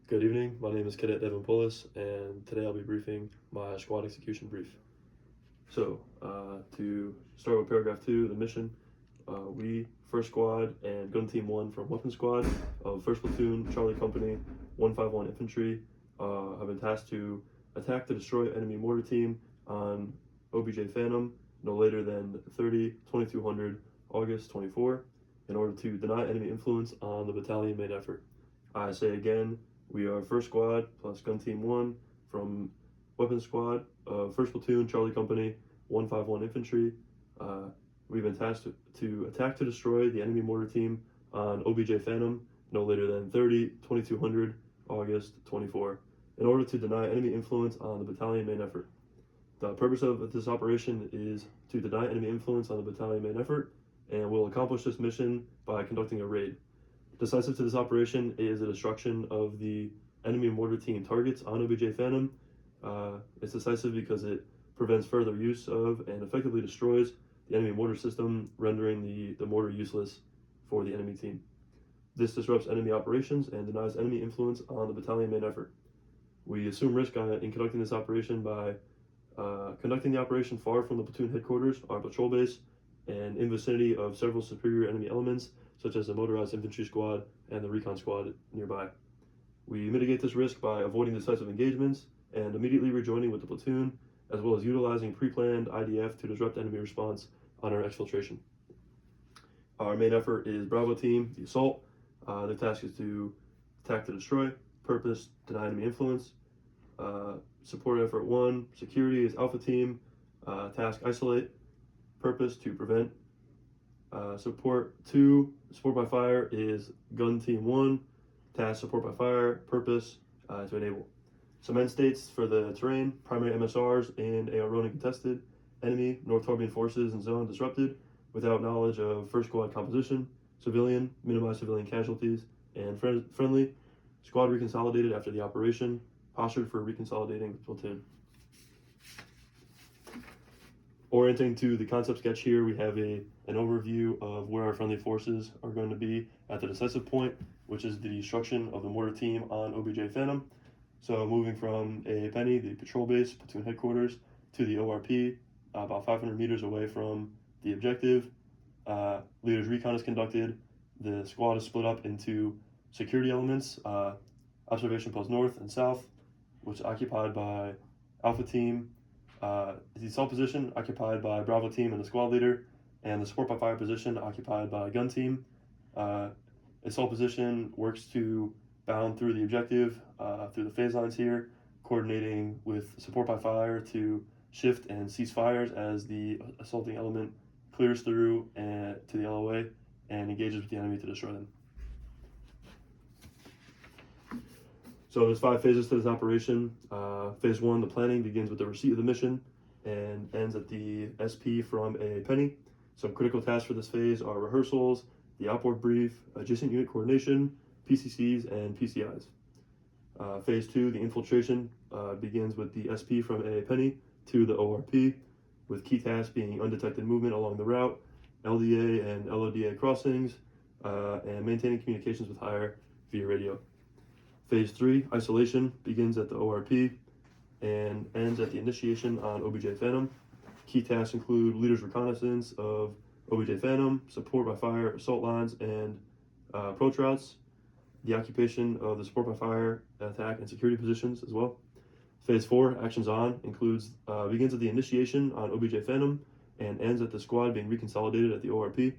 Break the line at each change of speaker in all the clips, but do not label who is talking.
Good evening, my name is Cadet Devin Pullis, and today I'll be briefing my squad execution brief. To start with paragraph 2, the mission, we, 1st Squad and Gun Team 1 from Weapons Squad of 1st Platoon, Charlie Company, 151 Infantry, have been tasked to attack to destroy enemy mortar team on OBJ Phantom no later than 30/2200 August 24 in order to deny enemy influence on the battalion main effort. I say again, we are 1st Squad plus Gun Team 1 from Weapons Squad, 1st Platoon, Charlie Company, 151 Infantry. We've been tasked to attack to destroy the enemy mortar team on OBJ Phantom no later than 30/2200 August 24 in order to deny enemy influence on the battalion main effort. The purpose of this operation is to deny enemy influence on the battalion main effort, and we'll accomplish this mission by conducting a raid. Decisive to this operation is the destruction of the enemy mortar team targets on OBJ Phantom. It's decisive because it prevents further use of and effectively destroys the enemy mortar system, rendering the mortar useless for the enemy team. This disrupts enemy operations and denies enemy influence on the battalion main effort. We assume risk in conducting this operation by conducting the operation far from the platoon headquarters, our patrol base, and in vicinity of several superior enemy elements, such as the motorized infantry squad and the recon squad nearby. We mitigate this risk by avoiding decisive engagements and immediately rejoining with the platoon, as well as utilizing pre-planned IDF to disrupt enemy response on our exfiltration. Our main effort is Bravo Team, the assault. The task is to attack to destroy, purpose, deny enemy influence. Support effort 1, security is Alpha Team, task isolate, purpose to prevent. Support 2, support by fire is Gun Team 1, task support by fire, purpose to enable. Some end states for the terrain: primary MSRs and AR Ronin contested, enemy North Torbian forces and zone disrupted without knowledge of 1st Squad composition, civilian, minimize civilian casualties, and friendly, squad reconsolidated after the operation, postured for reconsolidating the platoon. Orienting to the concept sketch here, we have an overview of where our friendly forces are going to be at the decisive point, which is the destruction of the mortar team on OBJ Phantom. So moving from A Penny, the patrol base, platoon headquarters, to the ORP, about 500 meters away from the objective. Leaders recon is conducted. The squad is split up into security elements, observation post north and south, which is occupied by Alpha Team. The assault position occupied by Bravo Team and the squad leader, and the support by fire position occupied by Gun Team. Assault position works to bound through the objective through the phase lines here, coordinating with support by fire to shift and cease fires as the assaulting element clears through to the LOA and engages with the enemy to destroy them. So there's 5 phases to this operation. Phase 1, the planning, begins with the receipt of the mission and ends at the SP from A Penny. Some critical tasks for this phase are rehearsals, the outboard brief, adjacent unit coordination, PCCs, and PCIs. Phase 2, the infiltration, begins with the SP from A Penny to the ORP, with key tasks being undetected movement along the route, LDA and LODA crossings, and maintaining communications with higher via radio. Phase 3, isolation, begins at the ORP and ends at the initiation on OBJ Phantom. Key tasks include leaders reconnaissance of OBJ Phantom, support by fire assault lines and approach routes, the occupation of the support by fire attack and security positions as well. Phase 4, actions on, begins at the initiation on OBJ Phantom and ends at the squad being reconsolidated at the ORP.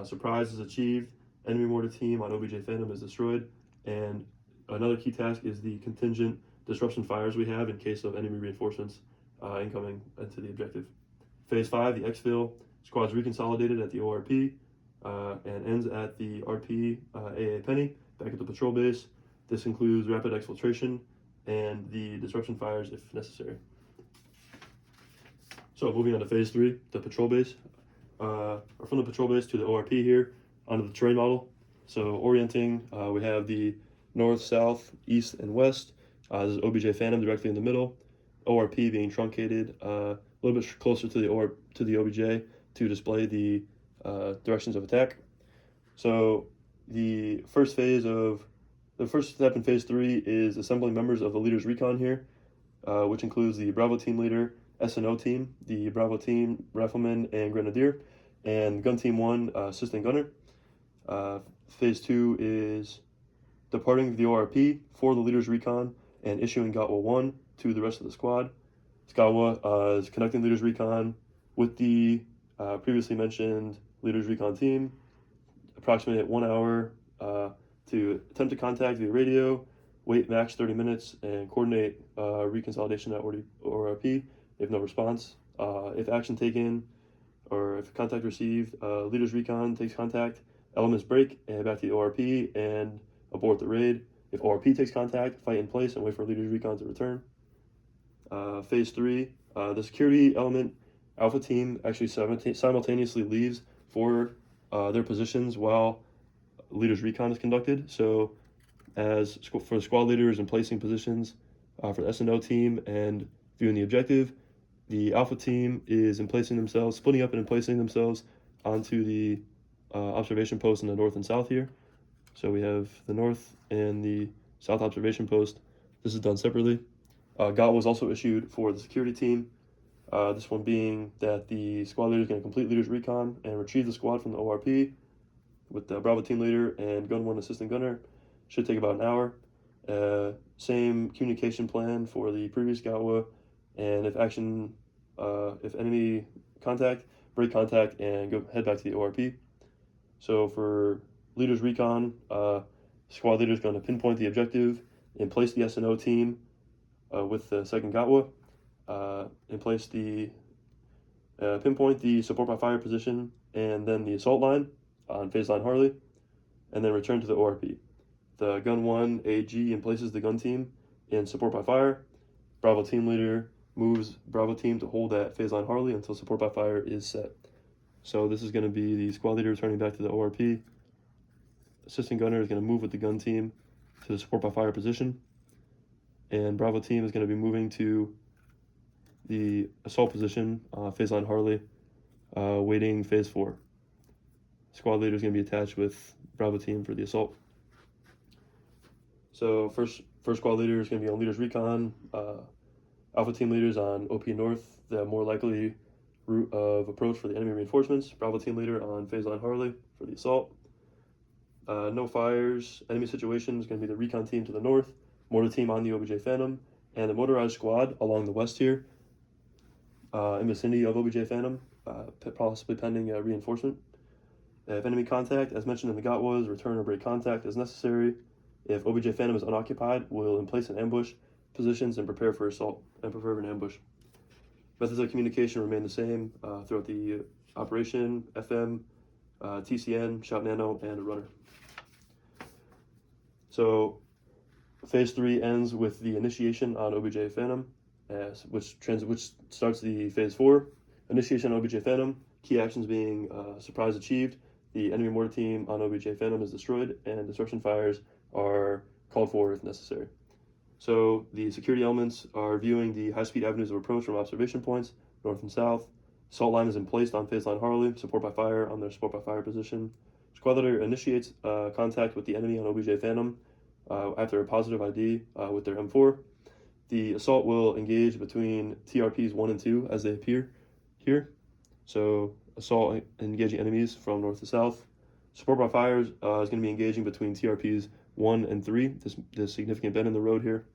Surprise is achieved, enemy mortar team on OBJ Phantom is destroyed, and another key task is the contingent disruption fires we have in case of enemy reinforcements incoming into the objective. Phase 5, the exfil, squad's reconsolidated at the ORP and ends at the RP AA Penny, back at the patrol base. This includes rapid exfiltration and the disruption fires if necessary. So moving on to phase 3, the patrol base. Or from the patrol base to the ORP here, onto the terrain model. So orienting, we have the north, south, east, and west. This is OBJ Phantom directly in the middle. ORP being truncated a little bit closer to the OBJ to display the directions of attack. So the first phase of The first step in phase 3 is assembling members of the leader's recon here, which includes the Bravo team leader, S&O team, the Bravo team, Rifleman and Grenadier, and Gun Team 1, Assistant Gunner. Phase 2 is departing the ORP for the leader's recon and issuing GOTWA 1 to the rest of the squad. GOTWA is conducting leader's recon with the previously mentioned leader's recon team, approximately 1 hour to attempt to contact via radio, wait max 30 minutes, and coordinate reconsolidation at ORP if no response. If action taken or if contact received, leader's recon takes contact, elements break, and back to the ORP and abort the raid. If ORP takes contact, fight in place and wait for leader's recon to return. Phase 3, the security element alpha team actually simultaneously leaves for their positions while leader's recon is conducted. So as for the squad leaders in placing positions for the S&O team and viewing the objective, the alpha team is splitting up and in placing themselves onto the observation post in the north and south here. So we have the north and the south observation post. This is done separately. GOT was also issued for the security team. This one being that the squad leader is going to complete leader's recon and retrieve the squad from the ORP with the Bravo team leader and Gun 1 assistant gunner. Should take about an hour. Same communication plan for the previous GOTWA, and if enemy contact, break contact and head back to the ORP. So for leader's recon, squad leader is going to pinpoint the objective and place the S&O team with the second GOTWA, and place the pinpoint the support by fire position and then the assault line on phase line Harley, and then return to the ORP. The Gun 1 AG and places the gun team in support by fire. Bravo team leader moves Bravo team to hold at phase line Harley until support by fire is set. So this is going to be the squad leader returning back to the ORP. Assistant gunner is going to move with the gun team to the support by fire position, and Bravo team is going to be moving to the assault position, phase line Harley, waiting phase 4. Squad leader is going to be attached with Bravo team for the assault. So first squad leader is going to be on leader's recon. Alpha team leaders on OP North, the more likely route of approach for the enemy reinforcements. Bravo team leader on phase line Harley for the assault. No fires. Enemy situation is going to be the recon team to the north, mortar team on the OBJ Phantom, and the motorized squad along the west here, in vicinity of OBJ Phantom, possibly pending reinforcement. If enemy contact, as mentioned in the GOTWAs, return or break contact as necessary. If OBJ Phantom is unoccupied, we'll place an ambush positions and prepare for assault and prepare for an ambush. Methods of communication remain the same throughout the operation: FM, TCN, Shout Nano, and a runner. So phase 3 ends with the initiation on OBJ Phantom, which starts the phase 4. Initiation on OBJ Phantom, key actions being surprise achieved, the enemy mortar team on OBJ Phantom is destroyed, and disruption fires are called for if necessary. So the security elements are viewing the high-speed avenues of approach from observation points, north and south. Assault line is in place on phase line Harley, support by fire on their support by fire position. Squad leader initiates contact with the enemy on OBJ Phantom after a positive ID with their M4. The assault will engage between TRPs 1 and 2 as they appear here. So assault engaging enemies from north to south. Support by fire is going to be engaging between TRPs 1 and 3, this significant bend in the road here.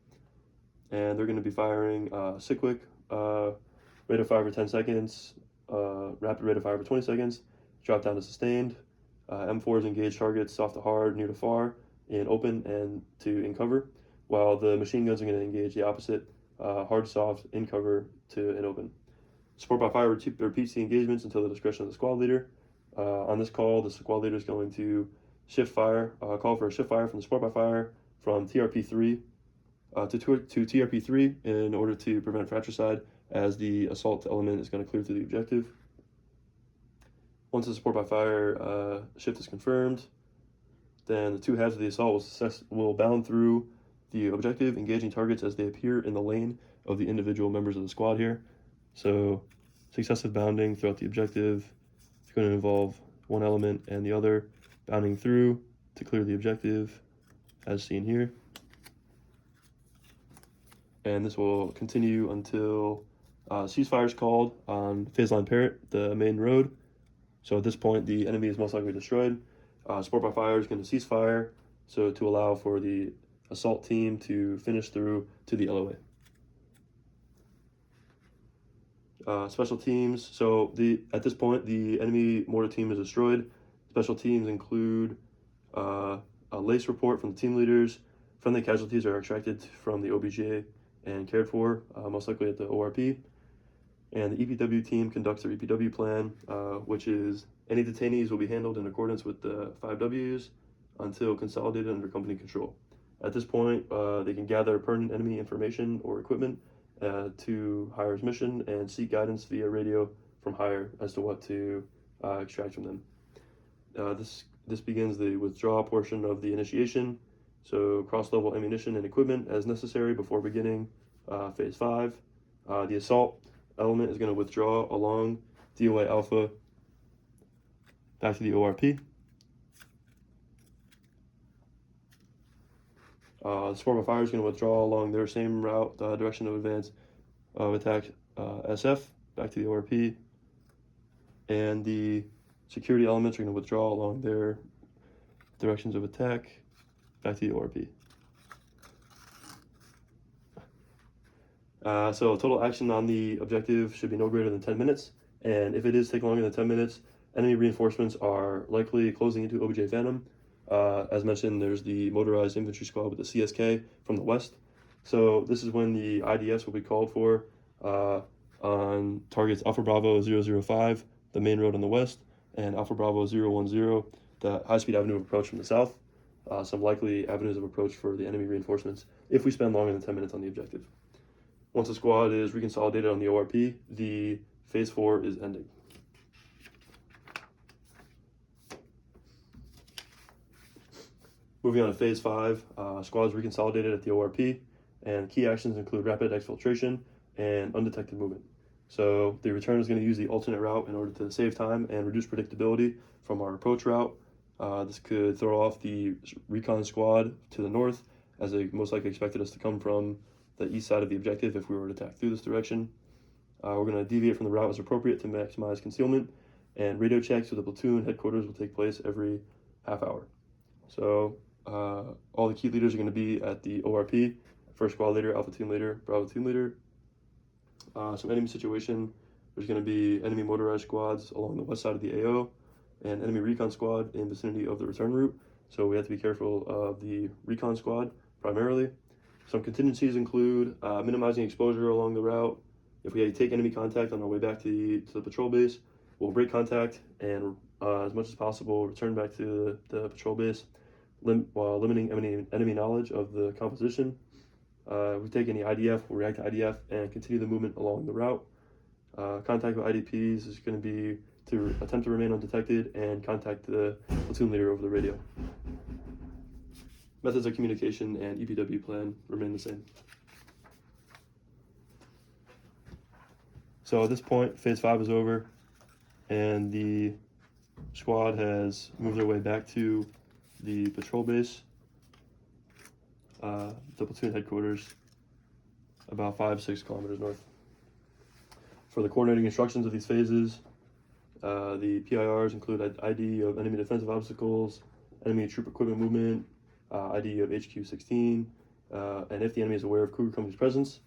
And they're going to be firing cyclic, rate of fire for 10 seconds, rapid rate of fire for 20 seconds, drop down to sustained. M4s engage targets soft to hard, near to far, in open and in cover, while the machine guns are going to engage the opposite, hard soft, in cover to in open. Support by fire repeats the engagements until the discretion of the squad leader. On this call, the squad leader is going to shift fire, call for a shift fire from the support by fire from TRP3 to TRP3 in order to prevent fratricide, as the assault element is going to clear through the objective. Once the support by fire shift is confirmed, then the two halves of the assault will bound through the objective, engaging targets as they appear in the lane of the individual members of the squad here. So successive bounding throughout the objective is going to involve one element and the other bounding through to clear the objective as seen here. And this will continue until ceasefire is called on phase line Parrot, the main road. So at this point, the enemy is most likely destroyed. Support by fire is going to cease fire, so to allow for the assault team to finish through to the LOA. Special teams. So at this point, the enemy mortar team is destroyed. Special teams include a LACE report from the team leaders. Friendly casualties are extracted from the OBJ and cared for, most likely at the ORP. And the EPW team conducts their EPW plan, which is any detainees will be handled in accordance with the 5 Ws until consolidated under company control. At this point, they can gather pertinent enemy information or equipment to Hire's mission and seek guidance via radio from Hire as to what to extract from them. This begins the withdrawal portion of the initiation. So cross-level ammunition and equipment as necessary before beginning phase 5. The assault element is going to withdraw along DOA Alpha back to the ORP. The support by fire is going to withdraw along their same route, direction of advance of attack SF back to the ORP. And the security elements are going to withdraw along their directions of attack back to the ORP. So total action on the objective should be no greater than 10 minutes. And if it is taking longer than 10 minutes, enemy reinforcements are likely closing into OBJ Phantom. As mentioned, there's the motorized infantry squad with the CSK from the west. So this is when the IDS will be called for on targets Alpha Bravo 005, the main road on the west, and Alpha Bravo 010, the high-speed avenue of approach from the south. Some likely avenues of approach for the enemy reinforcements if we spend longer than 10 minutes on the objective. Once the squad is reconsolidated on the ORP, the phase 4 is ending. Moving on to phase 5, squad is reconsolidated at the ORP, and key actions include rapid exfiltration and undetected movement. So the return is going to use the alternate route in order to save time and reduce predictability from our approach route. This could throw off the recon squad to the north, as they most likely expected us to come from the east side of the objective if we were to attack through this direction. We're going to deviate from the route as appropriate to maximize concealment, and radio checks with the platoon headquarters will take place every half hour. So all the key leaders are going to be at the ORP, first squad leader, Alpha team leader, Bravo team leader. Some enemy situation, there's going to be enemy motorized squads along the west side of the AO, and enemy recon squad in vicinity of the return route. So we have to be careful of the recon squad primarily. Some contingencies include minimizing exposure along the route. If we take enemy contact on our way back to the patrol base, we'll break contact and as much as possible return back to the patrol base while limiting enemy knowledge of the composition. If we take any IDF, we'll react to IDF and continue the movement along the route. Contact with IDPs is going to be to attempt to remain undetected and contact the platoon leader over the radio. Methods of communication and EPW plan remain the same. So at this point, phase 5 is over, and the squad has moved their way back to the patrol base, the platoon headquarters, about 5-6 kilometers north. For the coordinating instructions of these phases, the PIRs include ID of enemy defensive obstacles, enemy troop equipment movement, ID of HQ-16, and if the enemy is aware of Cougar Company's presence.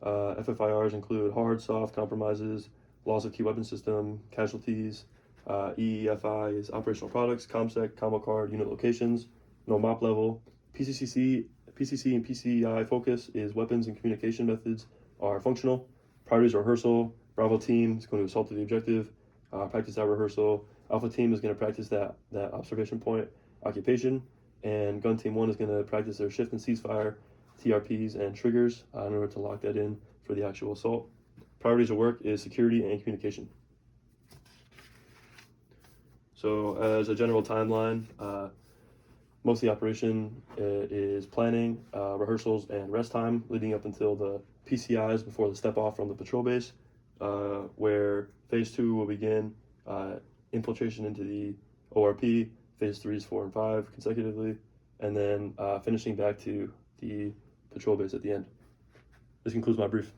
FFIRs include hard, soft, compromises, loss of key weapon system, casualties. EEFI is operational products, ComSec, combo card, unit locations, no MOP level. PCC and PCI focus is weapons and communication methods are functional. Priorities are rehearsal. Bravo team is going to assault to the objective. Practice that rehearsal. Alpha team is going to practice that observation point occupation. And gun team 1 is going to practice their shift and ceasefire, TRPs, and triggers in order to lock that in for the actual assault. Priorities of work is security and communication. So as a general timeline, most of the operation is planning, rehearsals, and rest time leading up until the PCIs before the step off from the patrol base, where phase 2 will begin infiltration into the ORP, phase 3s 4 and 5 consecutively, and then finishing back to the patrol base at the end. This concludes my brief.